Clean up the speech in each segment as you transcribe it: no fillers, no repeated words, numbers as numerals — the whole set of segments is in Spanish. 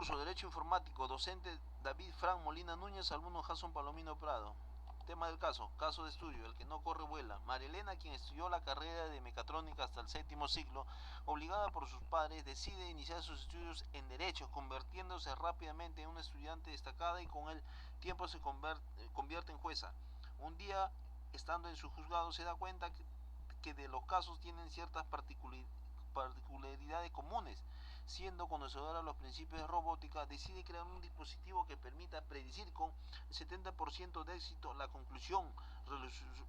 Curso Derecho Informático, docente David Frank Molina Núñez, alumno Jason Palomino Prado. Tema del caso, caso de estudio, el que no corre vuela. María Elena, quien estudió la carrera de mecatrónica hasta el séptimo ciclo, obligada por sus padres, decide iniciar sus estudios en Derecho, convirtiéndose rápidamente en una estudiante destacada y con el tiempo se convierte en jueza. Un día, estando en su juzgado, se da cuenta que de los casos tienen ciertas particularidades comunes. Siendo conocedora de los principios de robótica, decide crear un dispositivo que permita predecir con 70% de éxito la conclusión,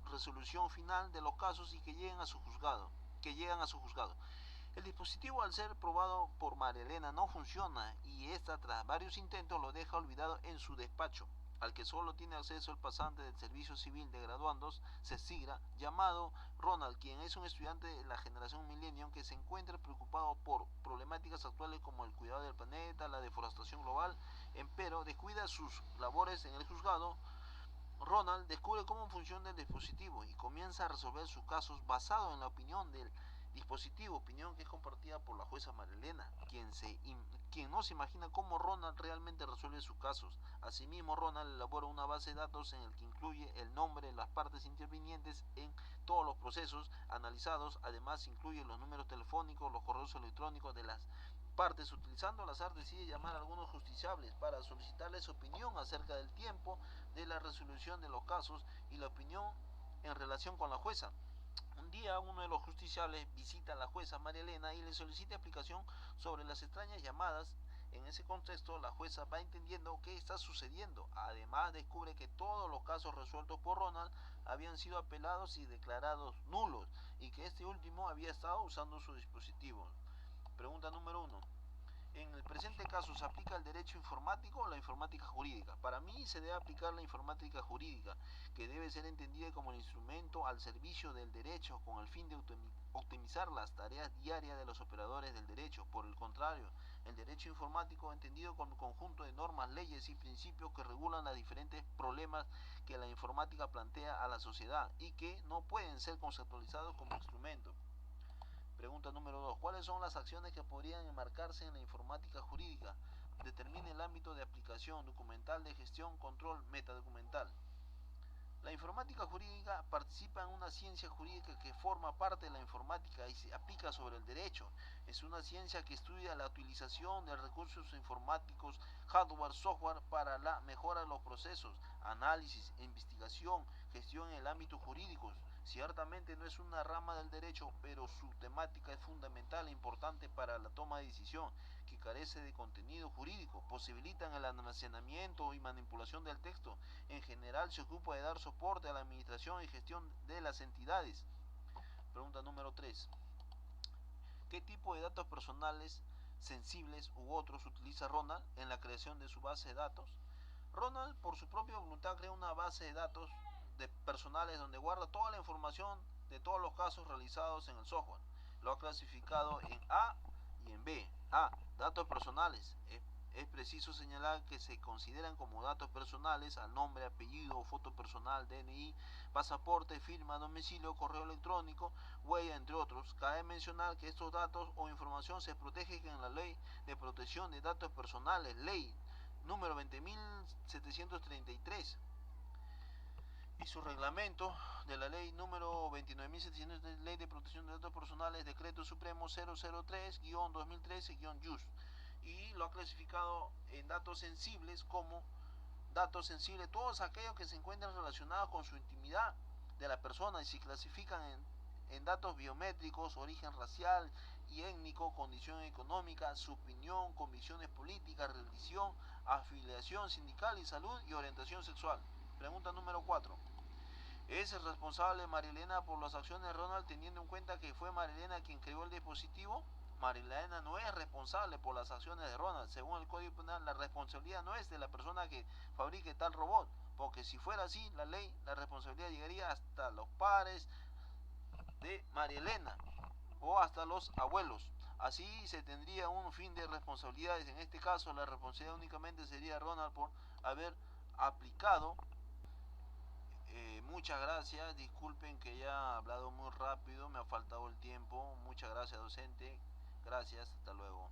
resolución final de los casos y que llegan a su juzgado. El dispositivo, al ser probado por María Elena, no funciona y esta, tras varios intentos, lo deja olvidado en su despacho, al que solo tiene acceso el pasante del Servicio Civil de Graduandos, CECIGRA, llamado Ronald, quien es un estudiante de la generación Millennium que se encuentra preocupado por problemáticas actuales como el cuidado del planeta, la deforestación global, empero descuida sus labores en el juzgado. Ronald descubre cómo funciona el dispositivo y comienza a resolver sus casos basado en la opinión del dispositivo, opinión que es compartida por la jueza María Elena, quien no se imagina cómo Ronald realmente resuelve sus casos. Asimismo, Ronald elabora una base de datos en el que incluye el nombre de las partes intervinientes en todos los procesos analizados. Además, incluye los números telefónicos, los correos electrónicos de las partes. Utilizando al azar, decide llamar a algunos justiciables para solicitarles opinión acerca del tiempo de la resolución de los casos y la opinión en relación con la jueza. Un día, uno de los justiciables visita a la jueza María Elena y le solicita explicación sobre las extrañas llamadas. En ese contexto, la jueza va entendiendo qué está sucediendo. Además, descubre que todos los casos resueltos por Ronald habían sido apelados y declarados nulos, y que este último había estado usando su dispositivo. Pregunta número 1. En el presente caso, ¿se aplica el derecho informático o la informática jurídica? Para mí se debe aplicar la informática jurídica, que debe ser entendida como el instrumento al servicio del derecho con el fin de optimizar las tareas diarias de los operadores del derecho. Por el contrario, el derecho informático entendido como un conjunto de normas, leyes y principios que regulan los diferentes problemas que la informática plantea a la sociedad y que no pueden ser conceptualizados como instrumento. Pregunta número 2. ¿Cuáles son las acciones que podrían enmarcarse en la informática jurídica? Determine el ámbito de aplicación, documental, de gestión, control, metadocumental. La informática jurídica participa en una ciencia jurídica que forma parte de la informática y se aplica sobre el derecho. Es una ciencia que estudia la utilización de recursos informáticos, hardware, software para la mejora de los procesos, análisis, investigación, gestión en el ámbito jurídico. Ciertamente no es una rama del derecho, pero su temática es fundamental e importante para la toma de decisión, que carece de contenido jurídico, posibilitan el almacenamiento y manipulación del texto. En general se ocupa de dar soporte a la administración y gestión de las entidades. Pregunta número 3. ¿Qué tipo de datos personales, sensibles u otros utiliza Ronald en la creación de su base de datos? Ronald, por su propia voluntad, crea una base de datos personales donde guarda toda la información de todos los casos realizados en el software. Lo ha clasificado en A y en B. A. Datos personales. Es preciso señalar que se consideran como datos personales al nombre, apellido, foto personal, DNI, pasaporte, firma, domicilio, correo electrónico, huella, entre otros. Cabe mencionar que estos datos o información se protegen en la Ley de Protección de Datos Personales, Ley número 20.733, y su reglamento de la ley número 29.700, Ley de Protección de Datos Personales, Decreto Supremo 003-2013-JUS, y lo ha clasificado en datos sensibles como datos sensibles todos aquellos que se encuentran relacionados con su intimidad de la persona y se clasifican en datos biométricos, origen racial y étnico, condición económica, su opinión, convicciones políticas, religión, afiliación sindical y salud y orientación sexual. Pregunta número 4. ¿Es el responsable María Elena por las acciones de Ronald teniendo en cuenta que fue María Elena quien creó el dispositivo? María Elena no es responsable por las acciones de Ronald. Según el Código Penal, la responsabilidad no es de la persona que fabrique tal robot, porque si fuera así la ley, la responsabilidad llegaría hasta los padres de María Elena o hasta los abuelos. Así se tendría un fin de responsabilidades. En este caso, la responsabilidad únicamente sería Ronald por haber aplicado. Muchas gracias, disculpen que ya he hablado muy rápido, me ha faltado el tiempo. Muchas gracias, docente. Gracias, hasta luego.